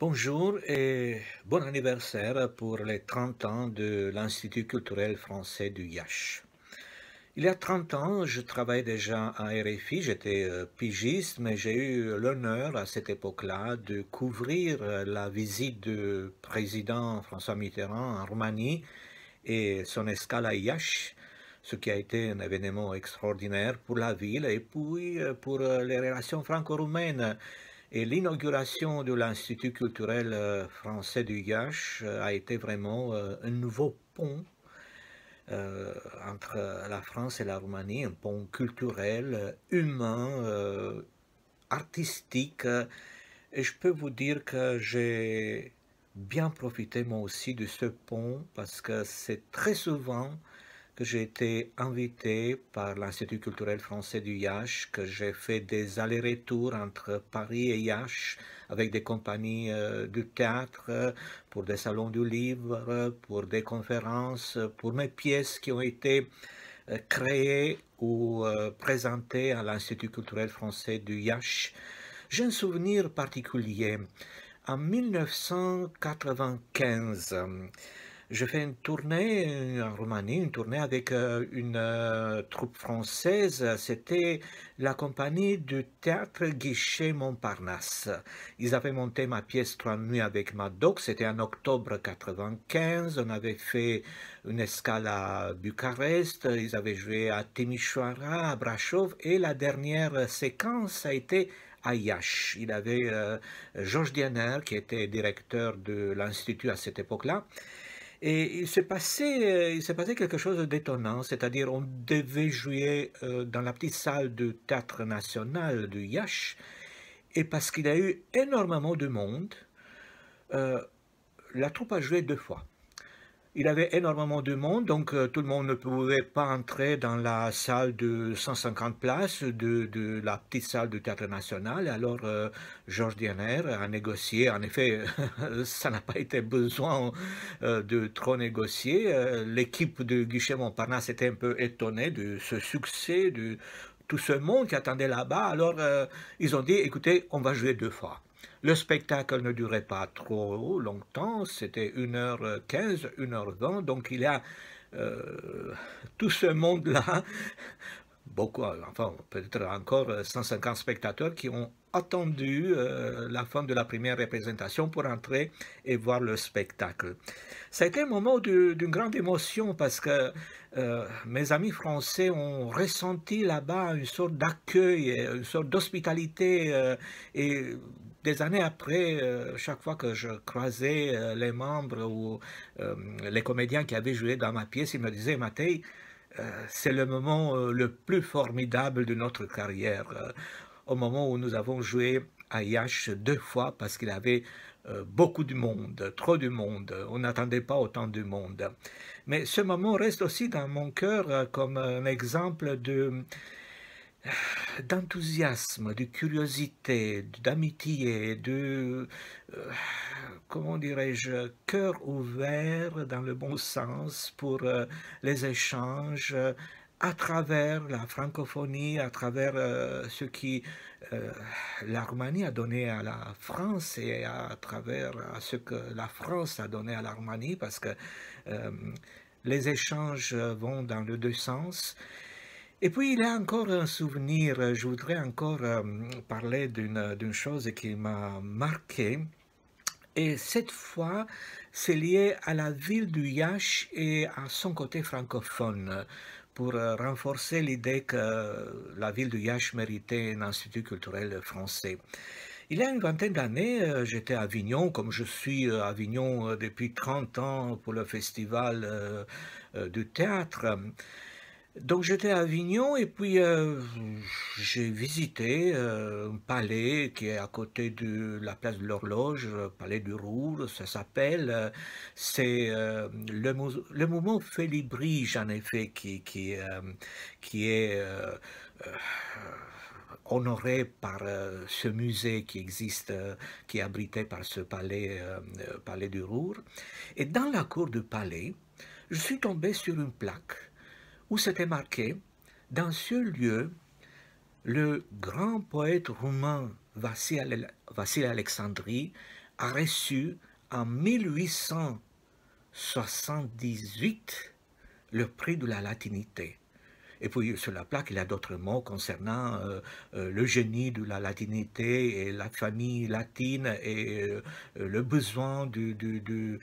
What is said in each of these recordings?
Bonjour et bon anniversaire pour les 30 ans de l'Institut culturel français du Yash. Il y a 30 ans, je travaillais déjà à RFI, j'étais pigiste, mais j'ai eu l'honneur à cette époque-là de couvrir la visite du président François Mitterrand en Roumanie et son escale à Iași, ce qui a été un événement extraordinaire pour la ville et puis pour les relations franco-roumaines. Et l'inauguration de l'Institut culturel français du Iași a été vraiment un nouveau pont entre la France et la Roumanie, un pont culturel, humain, artistique. Et je peux vous dire que j'ai bien profité moi aussi de ce pont parce que c'est très souvent que j'ai été invité par l'Institut culturel français du Yash, que j'ai fait des allers-retours entre Paris et Yash avec des compagnies du théâtre, pour des salons du livre, pour des conférences, pour mes pièces qui ont été créées ou présentées à l'Institut culturel français du Yash. J'ai un souvenir particulier. En 1995, je fais une tournée en Roumanie, une tournée avec une troupe française. C'était la compagnie du théâtre Guichet Montparnasse. Ils avaient monté ma pièce Trois nuits avec Madoc. C'était en octobre 95. On avait fait une escale à Bucarest. Ils avaient joué à Timișoara, à Brașov. Et la dernière séquence a été à Iași. Il avait Georges Diener, qui était directeur de l'Institut à cette époque-là. Et il s'est passé quelque chose d'étonnant, c'est-à-dire on devait jouer dans la petite salle du Théâtre national du Yash, et parce qu'il y a eu énormément de monde, euh, la troupe a joué deux fois. Il y avait énormément de monde, donc tout le monde ne pouvait pas entrer dans la salle de 150 places de la petite salle du Théâtre National. Alors Georges Diener a négocié. En effet, ça n'a pas été besoin de trop négocier. L'équipe de Guichet Montparnasse était un peu étonnée de ce succès, de tout ce monde qui attendait là-bas. Alors ils ont dit, écoutez, on va jouer deux fois. Le spectacle ne durait pas trop longtemps, c'était 1h15, 1h20, donc il y a tout ce monde-là, beaucoup, enfin peut-être encore 150 spectateurs qui ont attendu la fin de la première représentation pour entrer et voir le spectacle. Ça a été un moment d'une grande émotion parce que mes amis français ont ressenti là-bas une sorte d'accueil, une sorte d'hospitalité et des années après, chaque fois que je croisais les membres ou les comédiens qui avaient joué dans ma pièce, ils me disaient, Mattei, c'est le moment le plus formidable de notre carrière, au moment où nous avons joué à Yash deux fois parce qu'il y avait beaucoup de monde, trop de monde, on n'attendait pas autant de monde. Mais ce moment reste aussi dans mon cœur comme un exemple d'enthousiasme, de curiosité, d'amitié, comment dirais-je, cœur ouvert dans le bon sens pour les échanges à travers la francophonie, à travers ce qui euh, la Roumanie a donné à la France et à travers ce que la France a donné à la Roumanie, parce que euh, les échanges vont dans les deux sens. Et puis, il y a encore un souvenir, je voudrais encore parler d'une chose qui m'a marqué. Et cette fois, c'est lié à la ville du Yash et à son côté francophone, pour renforcer l'idée que la ville du Yash méritait un institut culturel français. Il y a une vingtaine d'années, j'étais à Avignon, comme je suis à Avignon depuis 30 ans pour le festival du théâtre. Donc j'étais à Avignon et puis j'ai visité un palais qui est à côté de la place de l'Horloge, palais du Roure, ça s'appelle. C'est le mouvement Félibrige en effet qui est honoré par ce musée qui existe, qui est abrité par ce palais, palais du Roure. Et dans la cour du palais, je suis tombé sur une plaque où c'était marqué, dans ce lieu, le grand poète roumain Vasile Alexandri a reçu en 1878 le prix de la latinité. Et puis sur la plaque, il y a d'autres mots concernant le génie de la latinité et la famille latine et le besoin de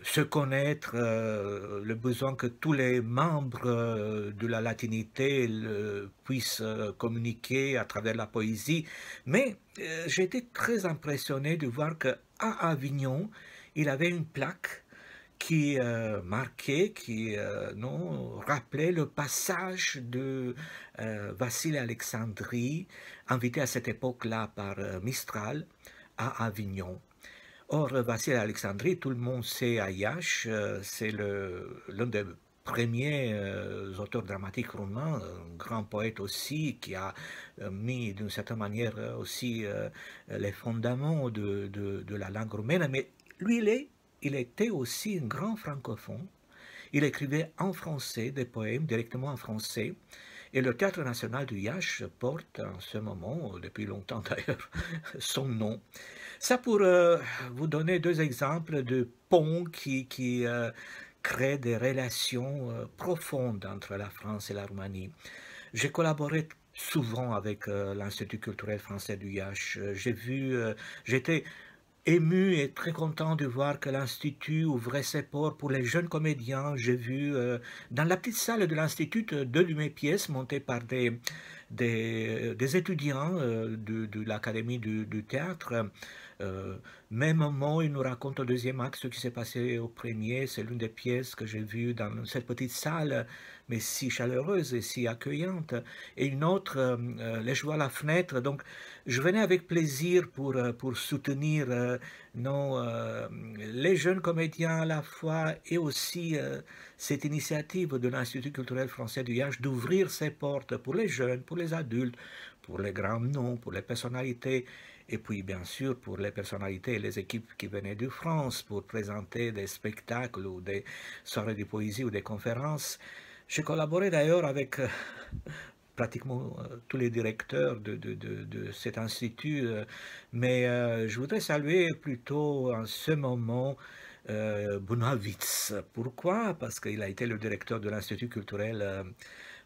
se connaître, le besoin que tous les membres de la latinité puissent communiquer à travers la poésie. Mais j'ai été très impressionné de voir qu'à Avignon, il avait une plaque qui marquait, qui non, rappelait le passage de Vassili Alexandrie, invité à cette époque-là par Mistral, à Avignon. Or, Vassili Alexandrie, tout le monde sait à Iași, c'est l'un des premiers auteurs dramatiques roumains, un grand poète aussi, qui a mis d'une certaine manière aussi les fondements de la langue roumaine, mais lui, il était aussi un grand francophone. Il écrivait en français des poèmes directement en français. Et le Théâtre national du Iași porte en ce moment, depuis longtemps d'ailleurs, son nom. Ça pour vous donner deux exemples de ponts qui créent des relations profondes entre la France et la Roumanie. J'ai collaboré souvent avec l'Institut culturel français du Iași. J'étais ému et très content de voir que l'Institut ouvrait ses portes pour les jeunes comédiens. J'ai vu dans la petite salle de l'Institut deux de mes pièces montées par des étudiants de l'Académie du théâtre. Même moment, il nous raconte au deuxième acte ce qui s'est passé au premier. C'est l'une des pièces que j'ai vues dans cette petite salle, mais si chaleureuse et si accueillante. Et une autre, Les Joies à la fenêtre. Donc, je venais avec plaisir pour soutenir les jeunes comédiens à la fois et aussi cette initiative de l'Institut culturel français du Iași d'ouvrir ses portes pour les jeunes, pour les adultes, pour les grands noms, pour les personnalités, et puis bien sûr pour les personnalités et les équipes qui venaient de France pour présenter des spectacles ou des soirées de poésie ou des conférences. J'ai collaboré d'ailleurs avec pratiquement tous les directeurs de cet institut, mais je voudrais saluer plutôt en ce moment Benoît Witz. Pourquoi? Parce qu'il a été le directeur de l'Institut culturel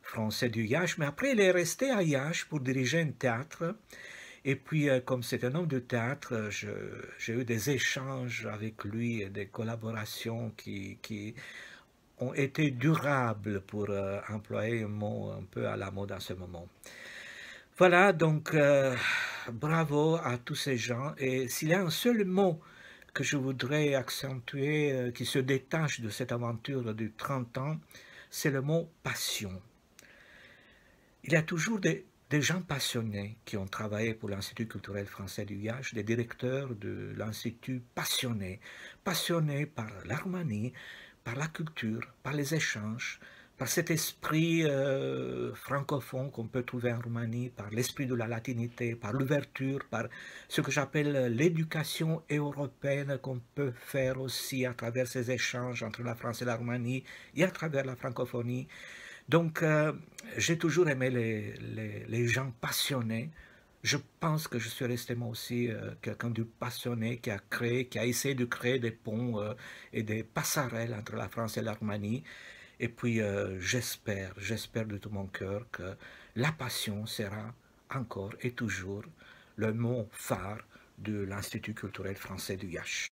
français du Iași, mais après il est resté à Iași pour diriger un théâtre. Et puis, comme c'est un homme de théâtre, j'ai eu des échanges avec lui et des collaborations qui ont été durables, pour employer un mot un peu à la mode en ce moment. Voilà, donc bravo à tous ces gens. Et s'il y a un seul mot que je voudrais accentuer, qui se détache de cette aventure de 30 ans, c'est le mot passion. Il y a toujours des gens passionnés qui ont travaillé pour l'Institut culturel français du Iași, des directeurs de l'Institut passionnés par l'harmonie, par la culture, par les échanges, par cet esprit francophone qu'on peut trouver en Roumanie, par l'esprit de la latinité, par l'ouverture, par ce que j'appelle l'éducation européenne qu'on peut faire aussi à travers ces échanges entre la France et la Roumanie et à travers la francophonie. Donc, j'ai toujours aimé les gens passionnés. Je pense que je suis resté moi aussi quelqu'un de passionné qui a essayé de créer des ponts et des passerelles entre la France et la Roumanie. Et puis, j'espère de tout mon cœur que la passion sera encore et toujours le mot phare de l'Institut culturel français du Iași.